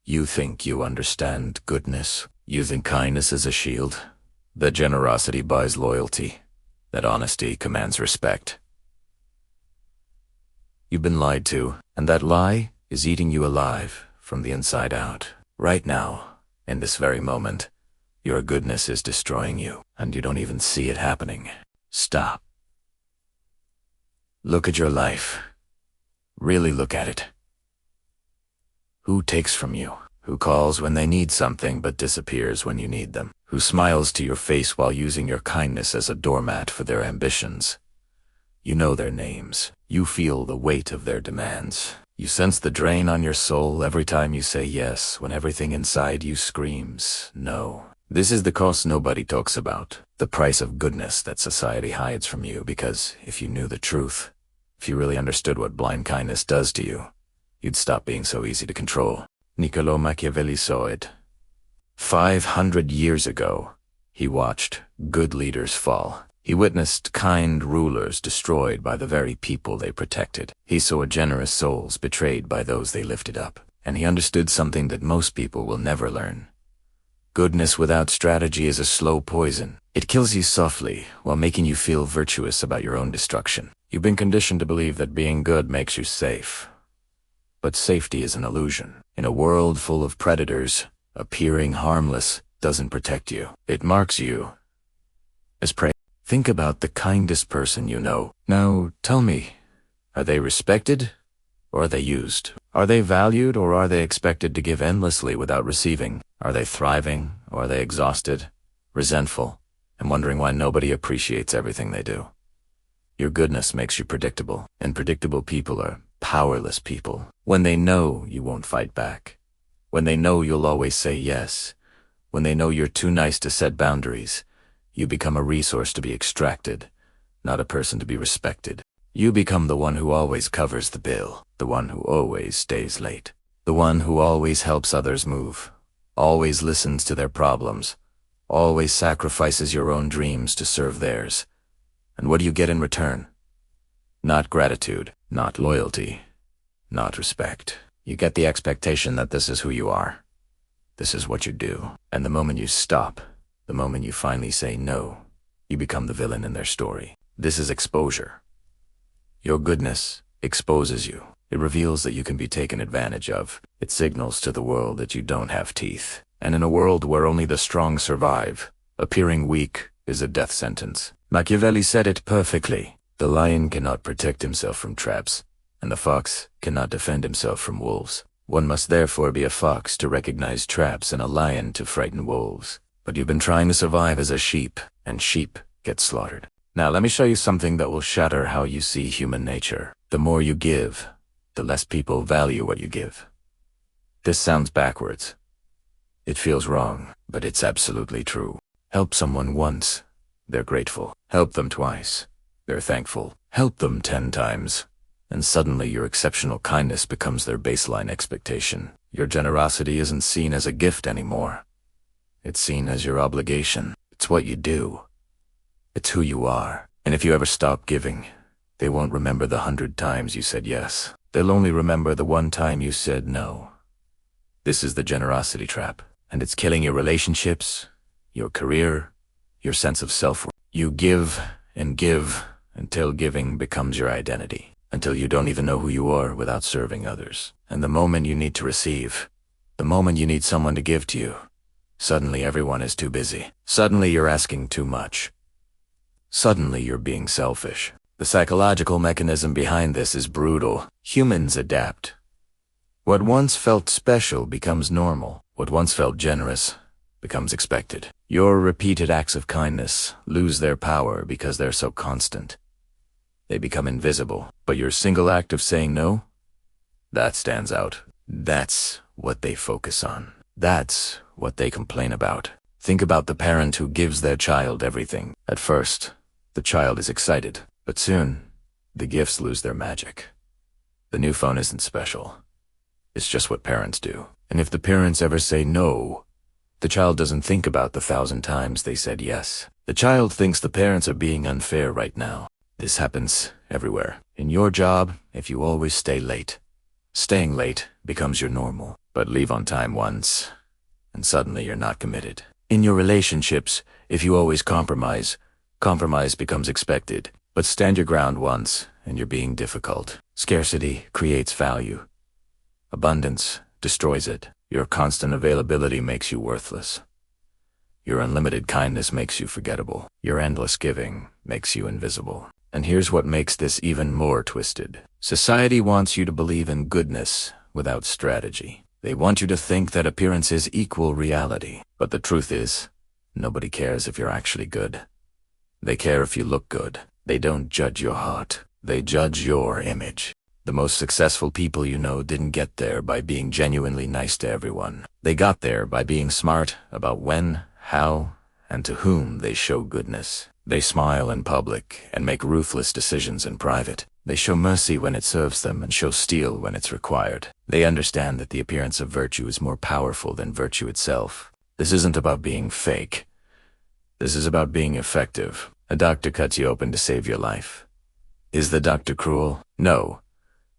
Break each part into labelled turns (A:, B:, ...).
A: You think you understand goodness. You think kindness is a shield. That generosity buys loyalty. That honesty commands respect. You've been lied to, and that lie is eating you alive from the inside out. Right now, in this very moment, your goodness is destroying you, and you don't even see it happening. Stop. Look at your life. Really look at it. Who takes from you? Who calls when they need something but disappears when you need them? Who smiles to your face while using your kindness as a doormat for their ambitions? You know their names. You feel the weight of their demands. You sense the drain on your soul every time you say yes when everything inside you screams no. This is the cost nobody talks about. The price of goodness that society hides from you, because if you knew the truth, if you really understood what blind kindness does to you, you'd stop being so easy to control. Niccolò Machiavelli saw it. 500 years ago, he watched good leaders fall. He witnessed kind rulers destroyed by the very people they protected. He saw generous souls betrayed by those they lifted up. And he understood something that most people will never learn. Goodness without strategy is a slow poison. It kills you softly while making you feel virtuous about your own destruction. You've been conditioned to believe that being good makes you safe. But safety is an illusion. In a world full of predators, appearing harmless doesn't protect you. It marks you as prey. Think about the kindest person you know. Now, tell me, are they respected or are they used? Are they valued or are they expected to give endlessly without receiving? Are they thriving or are they exhausted, resentful, and wondering why nobody appreciates everything they do? Your goodness makes you predictable, and predictable people are powerless people. When they know you won't fight back, when they know you'll always say yes, when they know you're too nice to set boundaries, you become a resource to be extracted, not a person to be respected. You become the one who always covers the bill, the one who always stays late, the one who always helps others move, always listens to their problems, always sacrifices your own dreams to serve theirs. And what do you get in return? Not gratitude, not loyalty, not respect. You get the expectation that this is who you are. This is what you do. And the moment you stop, the moment you finally say no, you become the villain in their story. This is exposure. Your goodness exposes you. It reveals that you can be taken advantage of. It signals to the world that you don't have teeth. And in a world where only the strong survive, appearing weak is a death sentence. Machiavelli said it perfectly. The lion cannot protect himself from traps, and the fox cannot defend himself from wolves. One must therefore be a fox to recognize traps and a lion to frighten wolves. But you've been trying to survive as a sheep, and sheep get slaughtered. Now let me show you something that will shatter how you see human nature. The more you give, the less people value what you give. This sounds backwards. It feels wrong, but it's absolutely true. Help someone once, they're grateful. Help them twice, they're thankful. Help them 10 times, and suddenly your exceptional kindness becomes their baseline expectation. Your generosity isn't seen as a gift anymore. It's seen as your obligation. It's what you do. It's who you are. And if you ever stop giving, they won't remember the 100 times you said yes. They'll only remember the 1 time you said no. This is the generosity trap, and it's killing your relationships, your career, your sense of self-worth. You give and give until giving becomes your identity, until you don't even know who you are without serving others. And the moment you need to receive, the moment you need someone to give to you, suddenly everyone is too busy. Suddenly you're asking too much. Suddenly you're being selfish. The psychological mechanism behind this is brutal. Humans adapt. What once felt special becomes normal. What once felt generous becomes expected. Your repeated acts of kindness lose their power because they're so constant. They become invisible. But your single act of saying no? That stands out. That's what they focus on. That's what they complain about. Think about the parent who gives their child everything. At first, the child is excited, but soon, the gifts lose their magic. The new phone isn't special. It's just what parents do. And if the parents ever say no, the child doesn't think about the 1,000 times they said yes. The child thinks the parents are being unfair right now. This happens everywhere. In your job, if you always stay late, staying late becomes your normal. but leave on time once, and suddenly you're not committed. In your relationships, if you always compromise, compromise becomes expected. But stand your ground once, and you're being difficult. Scarcity creates value. Abundance destroys it. Your constant availability makes you worthless. Your unlimited kindness makes you forgettable. Your endless giving makes you invisible. And here's what makes this even more twisted. Society wants you to believe in goodness without strategy. They want you to think that appearances equal reality. But the truth is, nobody cares if you're actually good. They care if you look good. They don't judge your heart. They judge your image. The most successful people you know didn't get there by being genuinely nice to everyone. They got there by being smart about when, how, and to whom they show goodness. They smile in public and make ruthless decisions in private. They show mercy when it serves them and show steel when it's required. They understand that the appearance of virtue is more powerful than virtue itself. This isn't about being fake. This is about being effective. A doctor cuts you open to save your life. Is the doctor cruel? No.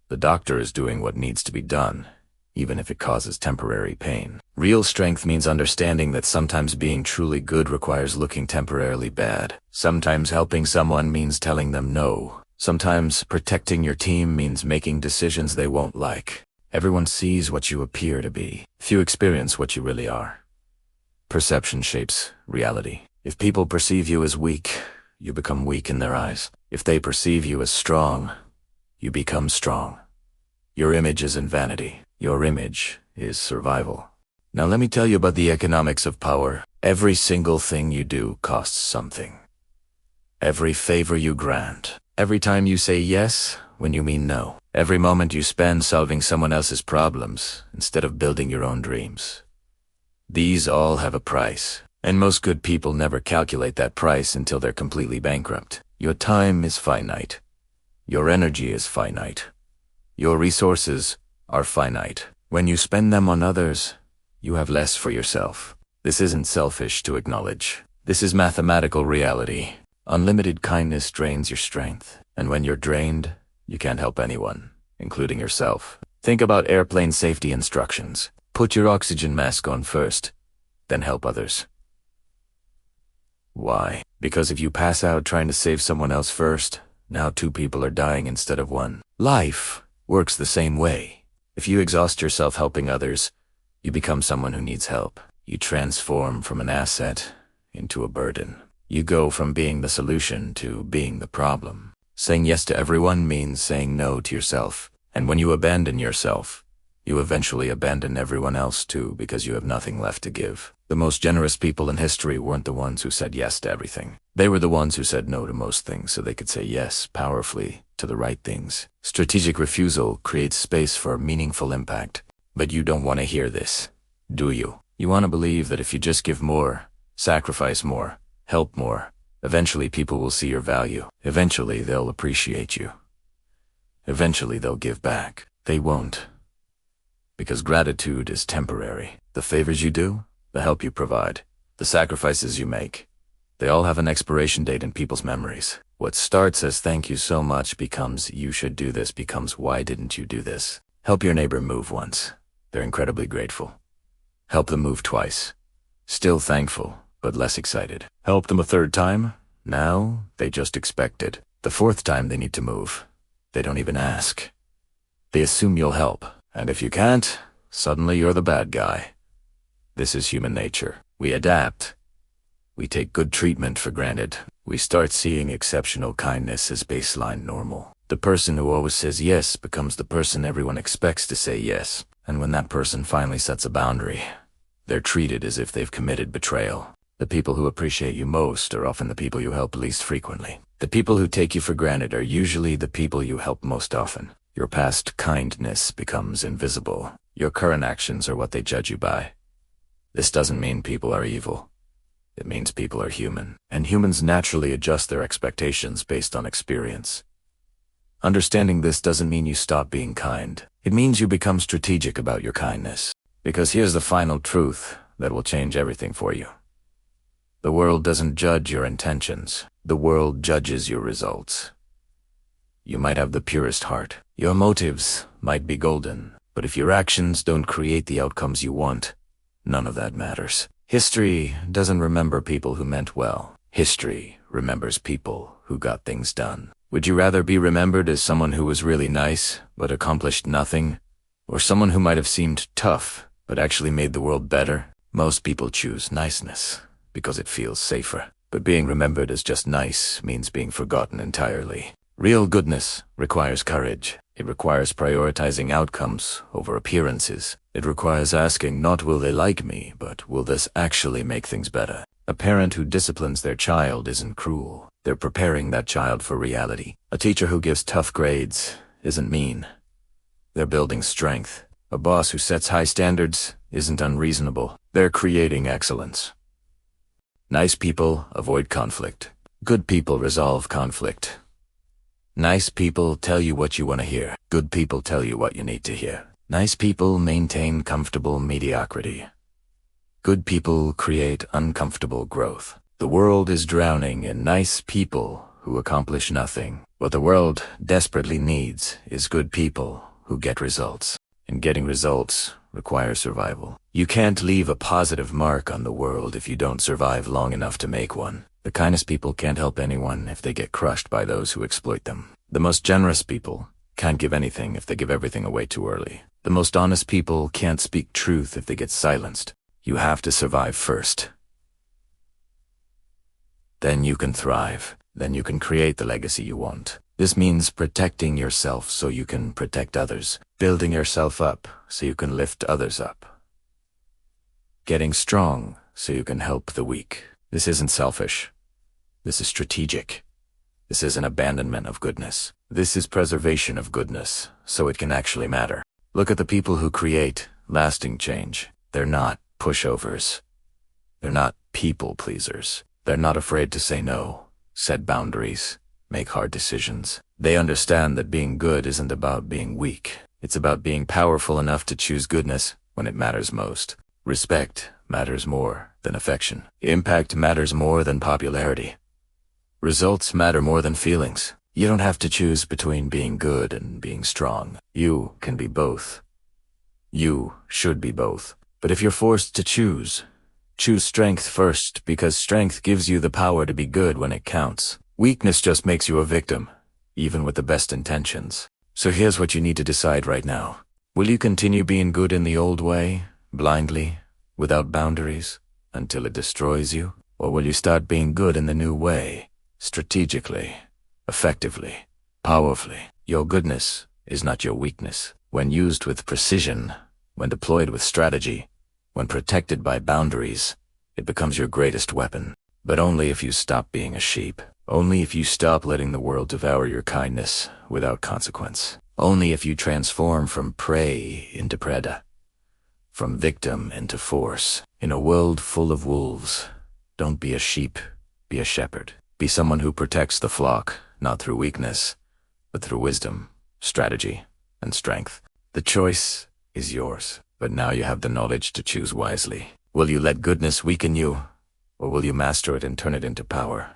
A: The doctor is doing what needs to be done, even if it causes temporary pain. Real strength means understanding that sometimes being truly good requires looking temporarily bad. Sometimes helping someone means telling them no. Sometimes protecting your team means making decisions they won't like. Everyone sees what you appear to be. Few experience what you really are. Perception shapes reality. If people perceive you as weak, you become weak in their eyes. If they perceive you as strong, you become strong. Your image isn't vanity. Your image is survival. Now let me tell you about the economics of power. Every single thing you do costs something. Every favor you grant. Every time you say yes when you mean no. Every moment you spend solving someone else's problems instead of building your own dreams. These all have a price. And most good people never calculate that price until they're completely bankrupt. Your time is finite. Your energy is finite. Your resources are finite. When you spend them on others, you have less for yourself. This isn't selfish to acknowledge. This is mathematical reality. Unlimited kindness drains your strength. And when you're drained, you can't help anyone, including yourself. Think about airplane safety instructions. Put your oxygen mask on first, then help others. Why? Because if you pass out trying to save someone else first, now 2 people are dying instead of 1. Life works the same way. If you exhaust yourself helping others, you become someone who needs help. You transform from an asset into a burden. You go from being the solution to being the problem. Saying yes to everyone means saying no to yourself. And when you abandon yourself, you eventually abandon everyone else too because you have nothing left to give. The most generous people in history weren't the ones who said yes to everything. They were the ones who said no to most things so they could say yes powerfully to the right things. Strategic refusal creates space for meaningful impact. But you don't want to hear this, do you? You want to believe that if you just give more, sacrifice more, help more, eventually people will see your value. Eventually they'll appreciate you. Eventually they'll give back. They won't. Because gratitude is temporary. The favors you do, the help you provide, the sacrifices you make, they all have an expiration date in people's memories. What starts as thank you so much becomes you should do this becomes why didn't you do this? Help your neighbor move once. They're incredibly grateful. Help them move twice. Still thankful, but less excited. Help them a 3rd time. Now they just expect it. The 4th time they need to move. They don't even ask. They assume you'll help. And if you can't, suddenly you're the bad guy. This is human nature. We adapt. We take good treatment for granted. We start seeing exceptional kindness as baseline normal. The person who always says yes becomes the person everyone expects to say yes. And when that person finally sets a boundary, they're treated as if they've committed betrayal. The people who appreciate you most are often the people you help least frequently. The people who take you for granted are usually the people you help most often. Your past kindness becomes invisible. Your current actions are what they judge you by. This doesn't mean people are evil. It means people are human, and humans naturally adjust their expectations based on experience. Understanding this doesn't mean you stop being kind. It means you become strategic about your kindness. Because here's the final truth that will change everything for you. The world doesn't judge your intentions. The world judges your results. You might have the purest heart. Your motives might be golden. But if your actions don't create the outcomes you want, none of that matters. History doesn't remember people who meant well. History remembers people who got things done. Would you rather be remembered as someone who was really nice but accomplished nothing, or someone who might have seemed tough but actually made the world better? Most people choose niceness because it feels safer. But being remembered as just nice means being forgotten entirely. Real goodness requires courage. It requires prioritizing outcomes over appearances. It requires asking not will they like me, but will this actually make things better? A parent who disciplines their child isn't cruel. They're preparing that child for reality. A teacher who gives tough grades isn't mean. They're building strength. A boss who sets high standards isn't unreasonable. They're creating excellence. Nice people avoid conflict. Good people resolve conflict. Nice people tell you what you want to hear. Good people tell you what you need to hear. Nice people maintain comfortable mediocrity. Good people create uncomfortable growth. The world is drowning in nice people who accomplish nothing. What the world desperately needs is good people who get results. And getting results requires survival. You can't leave a positive mark on the world if you don't survive long enough to make one. The kindest people can't help anyone if they get crushed by those who exploit them. The most generous people can't give anything if they give everything away too early. The most honest people can't speak truth if they get silenced. You have to survive first. Then you can thrive. Then you can create the legacy you want. This means protecting yourself so you can protect others. Building yourself up so you can lift others up. Getting strong so you can help the weak. This isn't selfish. This is strategic. This is an abandonment of goodness. This is preservation of goodness, so it can actually matter. Look at the people who create lasting change. They're not pushovers. They're not people pleasers. They're not afraid to say no, set boundaries, make hard decisions. They understand that being good isn't about being weak. It's about being powerful enough to choose goodness when it matters most. Respect matters more than affection. Impact matters more than popularity. Results matter more than feelings. You don't have to choose between being good and being strong. You can be both. You should be both. But if you're forced to choose strength first, because strength gives you the power to be good when it counts. Weakness just makes you a victim, even with the best intentions. So here's what you need to decide right now. Will you continue being good in the old way, blindly, without boundaries, until it destroys you? Or will you start being good in the new way, strategically, effectively, powerfully? Your goodness is not your weakness. When used with precision, when deployed with strategy, when protected by boundaries, it becomes your greatest weapon. But only if you stop being a sheep. Only if you stop letting the world devour your kindness without consequence. Only if you transform from prey into predator, from victim into force. In a world full of wolves, don't be a sheep, be a shepherd. Be someone who protects the flock, not through weakness, but through wisdom, strategy, and strength. The choice is yours, but now you have the knowledge to choose wisely. Will you let goodness weaken you, or will you master it and turn it into power?